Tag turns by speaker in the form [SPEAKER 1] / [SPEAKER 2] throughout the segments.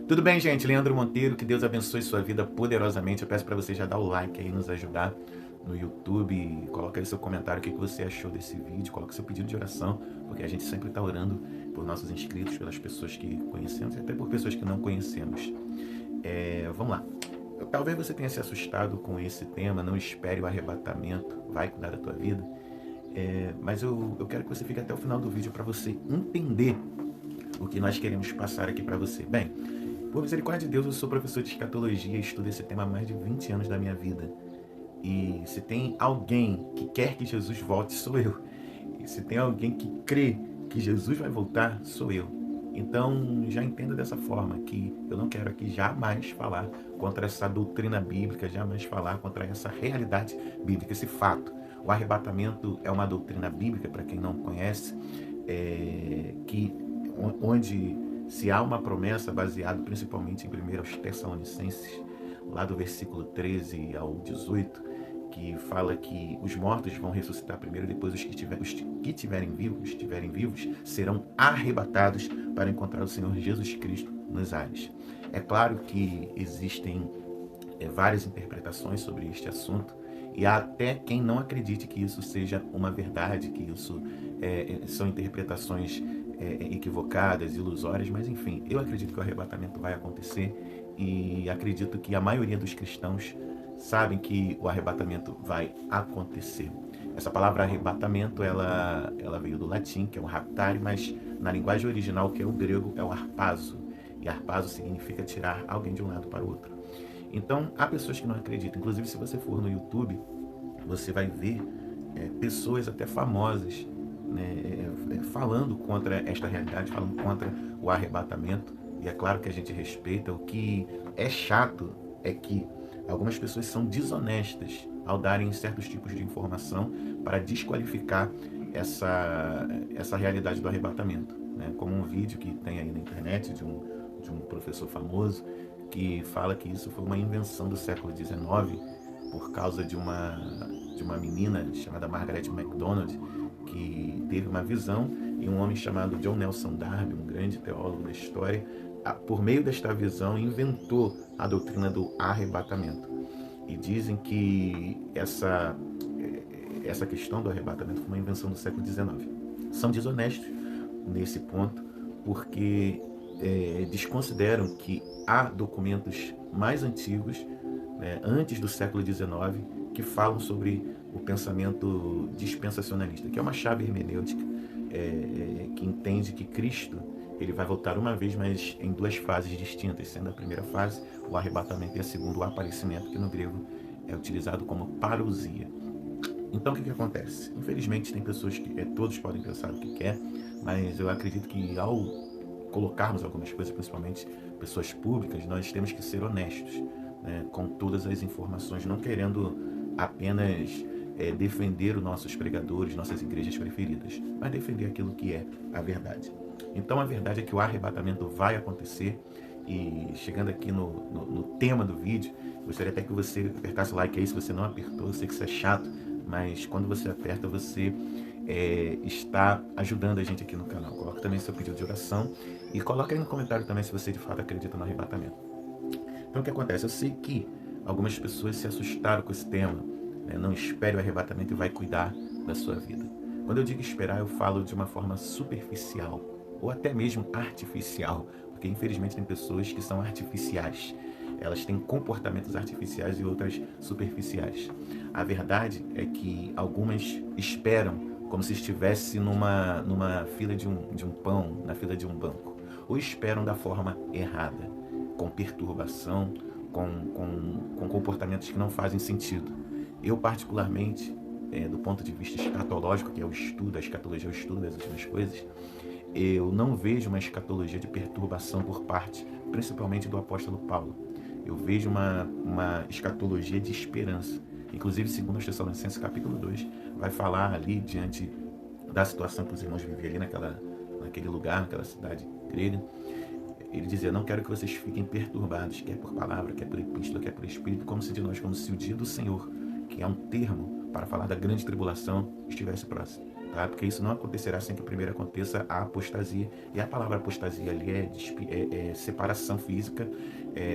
[SPEAKER 1] Tudo bem, gente? Leandro Monteiro, que Deus abençoe sua vida poderosamente. Eu peço para você já dar o like aí, nos ajudar no YouTube. Coloca aí seu comentário, o que você achou desse vídeo. Coloca seu pedido de oração, porque a gente sempre está orando por nossos inscritos, pelas pessoas que conhecemos e até por pessoas que não conhecemos. Vamos lá. Talvez você tenha se assustado com esse tema, não espere o arrebatamento, vai cuidar da tua vida. Mas eu quero que você fique até o final do vídeo para você entender o que nós queremos passar aqui para você. Bem, por misericórdia de Deus, eu sou professor de escatologia e estudo esse tema há mais de 20 anos da minha vida. E se tem alguém que quer que Jesus volte, sou eu. E se tem alguém que crê que Jesus vai voltar, sou eu. Então, já entenda dessa forma que eu não quero aqui jamais falar contra essa doutrina bíblica, jamais falar contra essa realidade bíblica, esse fato. O arrebatamento é uma doutrina bíblica, para quem não conhece, onde se há uma promessa baseada principalmente em 1 Tessalonicenses, lá do versículo 13 ao 18, que fala que os mortos vão ressuscitar primeiro, depois os que estiverem vivos serão arrebatados para encontrar o Senhor Jesus Cristo nos ares. É claro que existem várias interpretações sobre este assunto, e há até quem não acredite que isso seja uma verdade, que isso são interpretações equivocadas, ilusórias, mas enfim, eu acredito que o arrebatamento vai acontecer e acredito que a maioria dos cristãos sabem que o arrebatamento vai acontecer. Essa palavra arrebatamento, ela veio do latim, que é o raptare, mas na linguagem original, que é o grego, é o harpazo. E harpazo significa tirar alguém de um lado para o outro. Então, há pessoas que não acreditam. Inclusive, se você for no YouTube, você vai ver pessoas até famosas, né, falando contra esta realidade, falando contra o arrebatamento. E é claro que a gente respeita. O que é chato é que algumas pessoas são desonestas ao darem certos tipos de informação para desqualificar essa realidade do arrebatamento, né? Como um vídeo que tem aí na internet de um professor famoso que fala que isso foi uma invenção do século XIX por causa de uma menina chamada Margaret MacDonald, que teve uma visão, e um homem chamado John Nelson Darby, um grande teólogo da história, por meio desta visão, inventou a doutrina do arrebatamento. E dizem que essa questão do arrebatamento foi uma invenção do século XIX. São desonestos nesse ponto, porque desconsideram que há documentos mais antigos, né, antes do século XIX, que falam sobre o pensamento dispensacionalista, que é uma chave hermenêutica que entende que Cristo ele vai voltar uma vez, mas em duas fases distintas, sendo a primeira fase o arrebatamento e a segunda o aparecimento, que no grego é utilizado como parousia. Então, o que acontece? Infelizmente, tem pessoas que todos podem pensar o que quer, mas eu acredito que ao colocarmos algumas coisas, principalmente pessoas públicas, nós temos que ser honestos, né, com todas as informações, não querendo apenas defender os nossos pregadores, nossas igrejas preferidas, mas defender aquilo que é a verdade. Então a verdade é que o arrebatamento vai acontecer. E chegando aqui no tema do vídeo, gostaria até que você apertasse o like aí, se você não apertou. Eu sei que isso é chato, mas quando você aperta, você está ajudando a gente aqui no canal. Coloca também seu pedido de oração e coloca aí no comentário também se você de fato acredita no arrebatamento. Então o que acontece? Eu sei que algumas pessoas se assustaram com esse tema, né? Não espere o arrebatamento e vai cuidar da sua vida. Quando eu digo esperar, eu falo de uma forma superficial ou até mesmo artificial, porque infelizmente tem pessoas que são artificiais. Elas têm comportamentos artificiais e outras superficiais. A verdade é que algumas esperam como se estivesse numa fila de um pão, na fila de um banco, ou esperam da forma errada, com perturbação, com comportamentos que não fazem sentido. Eu, particularmente, do ponto de vista escatológico, que é o estudo, a escatologia é o estudo das últimas coisas, eu não vejo uma escatologia de perturbação por parte, principalmente do apóstolo Paulo. Eu vejo uma escatologia de esperança. Inclusive, segundo os Tessalonicenses, capítulo 2, vai falar ali, diante da situação que os irmãos viviam ali naquele lugar, naquela cidade grega. Ele dizia: não quero que vocês fiquem perturbados, quer por palavra, quer por epístola, quer por espírito, como se o dia do Senhor, que é um termo para falar da grande tribulação, estivesse próximo. tá? Porque isso não acontecerá sem que primeiro aconteça a apostasia. E a palavra apostasia ali é separação física,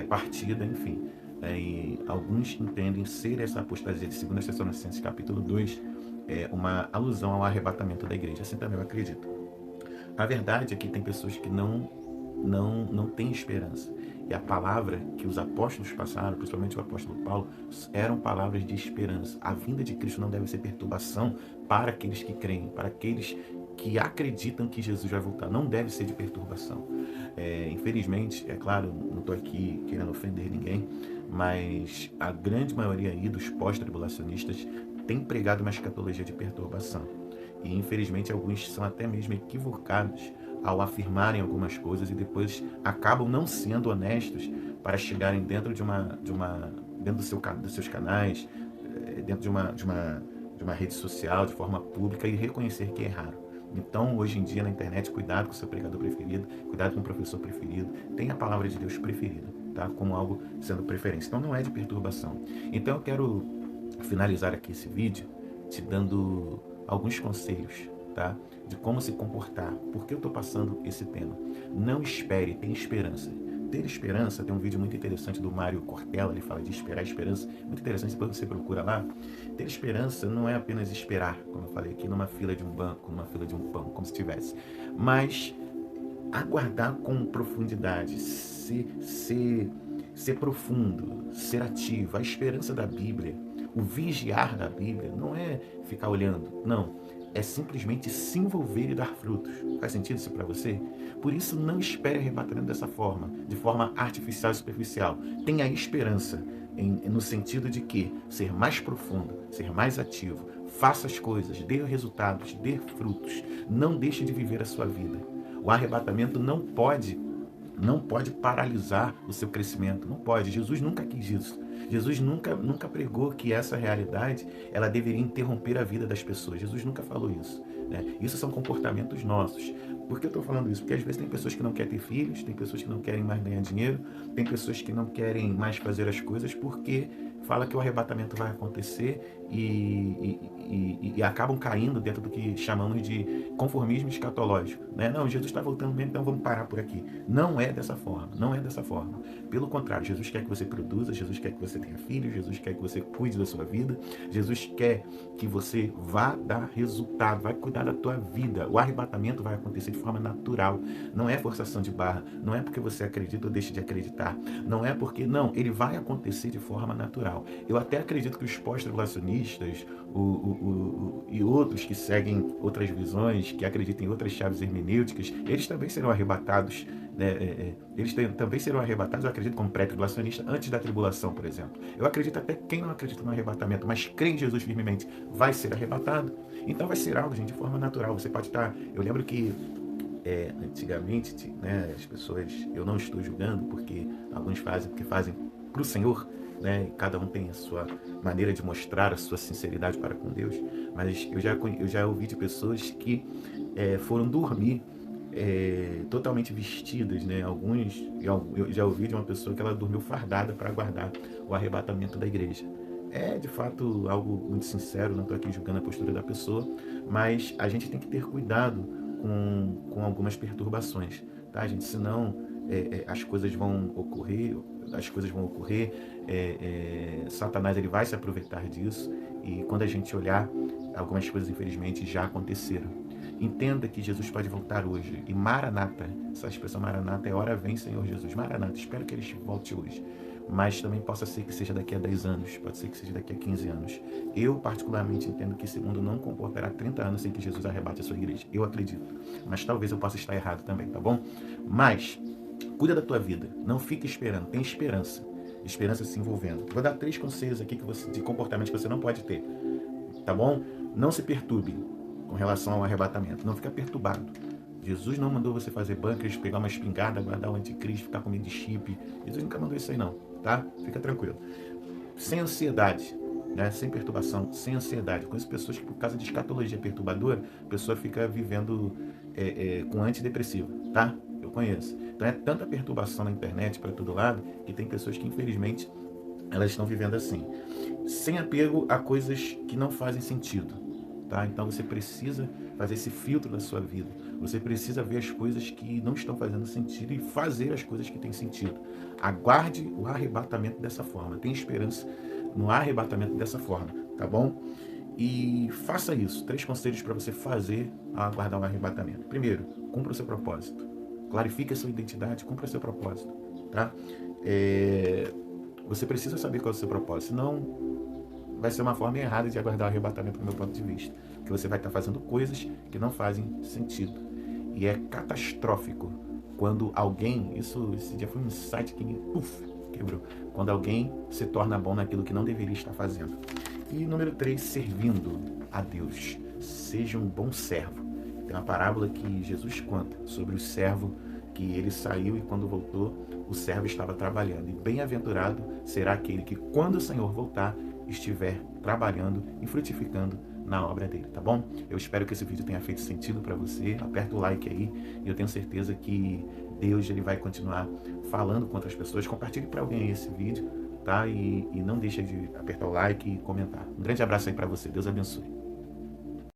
[SPEAKER 1] partida, enfim. E alguns entendem ser essa apostasia de 2 Tessalonicenses capítulo 2 uma alusão ao arrebatamento da igreja. Assim também eu acredito. A verdade é que tem pessoas que não têm esperança. E a palavra que os apóstolos passaram, principalmente o apóstolo Paulo, eram palavras de esperança. A vinda de Cristo não deve ser perturbação para aqueles que creem, para aqueles que acreditam que Jesus vai voltar. Não deve ser de perturbação. Infelizmente, é claro, não estou aqui querendo ofender ninguém, mas a grande maioria aí dos pós-tribulacionistas tem pregado uma escatologia de perturbação. E infelizmente alguns são até mesmo equivocados ao afirmarem algumas coisas e depois acabam não sendo honestos para chegarem dentro dos seus canais, dentro de uma rede social, de forma pública e reconhecer que erraram. Então, hoje em dia, na internet, cuidado com o seu pregador preferido, cuidado com o professor preferido, tenha a palavra de Deus preferida, tá? Como algo sendo preferência. Então, não é de perturbação. Então, eu quero finalizar aqui esse vídeo te dando alguns conselhos, tá? De como se comportar. Por que eu estou passando esse tema? Não espere, tenha esperança. Ter esperança, tem um vídeo muito interessante do Mário Cortella, ele fala de esperar esperança, muito interessante, depois você procura lá. Ter esperança não é apenas esperar, como eu falei aqui, numa fila de um banco, numa fila de um pão, como se tivesse, mas aguardar com profundidade, ser profundo, ser ativo. A esperança da Bíblia, o vigiar da Bíblia, não é ficar olhando, não. É simplesmente se envolver e dar frutos. Faz sentido isso para você? Por isso, não espere arrebatamento dessa forma, de forma artificial e superficial. Tenha esperança, no sentido de que ser mais profundo, ser mais ativo, faça as coisas, dê resultados, dê frutos. Não deixe de viver a sua vida. O arrebatamento não pode paralisar o seu crescimento, não pode. Jesus nunca quis isso. Jesus nunca pregou que essa realidade ela deveria interromper a vida das pessoas. Jesus nunca falou isso, né? Isso são comportamentos nossos. Por que eu estou falando isso? Porque às vezes tem pessoas que não querem ter filhos, tem pessoas que não querem mais ganhar dinheiro, tem pessoas que não querem mais fazer as coisas porque fala que o arrebatamento vai acontecer e acabam caindo dentro do que chamamos de conformismo escatológico, né? Não, Jesus está voltando mesmo, então vamos parar por aqui. Não é dessa forma, não é dessa forma. Pelo contrário, Jesus quer que você produza, Jesus quer que você tenha filhos, Jesus quer que você cuide da sua vida, Jesus quer que você vá dar resultado, vai cuidar da tua vida. O arrebatamento vai acontecer de forma natural, não é forçação de barra, não é porque você acredita ou deixa de acreditar, não é porque, não, ele vai acontecer de forma natural. Eu até acredito que os pós-tribulacionistas e outros que seguem outras visões, que acreditam em outras chaves hermenêuticas, eles também serão arrebatados, né? Também serão arrebatados, eu acredito, como pré-tribulacionista, antes da tribulação, por exemplo. Eu acredito até que quem não acredita no arrebatamento, mas crê em Jesus firmemente, vai ser arrebatado. Então vai ser algo, gente, de forma natural. Você pode estar... Eu lembro que antigamente, né, as pessoas... Eu não estou julgando, porque alguns fazem porque fazem para o Senhor, né? Cada um tem a sua maneira de mostrar a sua sinceridade para com Deus, mas eu já ouvi de pessoas que foram dormir totalmente vestidas, né? Eu já ouvi de uma pessoa que ela dormiu fardada para aguardar o arrebatamento da igreja. É de fato algo muito sincero, não estou aqui julgando a postura da pessoa, mas a gente tem que ter cuidado com algumas perturbações, tá, gente? Senão as coisas vão ocorrer, Satanás ele vai se aproveitar disso, e quando a gente olhar, algumas coisas infelizmente já aconteceram. Entenda que Jesus pode voltar hoje, e Maranata, essa expressão Maranata é hora vem Senhor Jesus, Maranata, espero que ele volte hoje, mas também possa ser que seja daqui a 10 anos, pode ser que seja daqui a 15 anos. Eu particularmente entendo que esse mundo não comportará 30 anos sem que Jesus arrebate a sua igreja, eu acredito, mas talvez eu possa estar errado também, tá bom? Mas cuida da tua vida, não fique esperando, tem esperança se envolvendo. Vou dar 3 conselhos aqui de comportamento que você não pode ter, tá bom? Não se perturbe com relação ao arrebatamento, não fica perturbado. Jesus não mandou você fazer bunkers, pegar uma espingarda, guardar o anticristo, ficar com medo de chip. Jesus nunca mandou isso aí não, tá? Fica tranquilo. Sem ansiedade, né? Sem perturbação, sem ansiedade. Conheço pessoas que por causa de escatologia perturbadora, a pessoa fica vivendo com antidepressivo, tá? Eu conheço. Então é tanta perturbação na internet para todo lado que tem pessoas que infelizmente elas estão vivendo assim. Sem apego a coisas que não fazem sentido. tá? Então você precisa fazer esse filtro na sua vida. Você precisa ver as coisas que não estão fazendo sentido e fazer as coisas que têm sentido. Aguarde o arrebatamento dessa forma. Tenha esperança no arrebatamento dessa forma, tá bom? E faça isso. 3 conselhos para você fazer a aguardar o arrebatamento. Primeiro, cumpra o seu propósito. Clarifique a sua identidade, cumpra o seu propósito, tá? Você precisa saber qual é o seu propósito, senão vai ser uma forma errada de aguardar o arrebatamento do meu ponto de vista. Porque você vai estar fazendo coisas que não fazem sentido. E é catastrófico quando alguém, esse dia foi um insight que me quebrou, quando alguém se torna bom naquilo que não deveria estar fazendo. E número 3, servindo a Deus. Seja um bom servo. Tem uma parábola que Jesus conta sobre o servo que ele saiu e quando voltou, o servo estava trabalhando. E bem-aventurado será aquele que, quando o Senhor voltar, estiver trabalhando e frutificando na obra dele, tá bom? Eu espero que esse vídeo tenha feito sentido para você. Aperta o like aí e eu tenho certeza que Deus ele vai continuar falando com outras pessoas. Compartilhe para alguém esse vídeo, tá? E não deixe de apertar o like e comentar. Um grande abraço aí para você. Deus abençoe.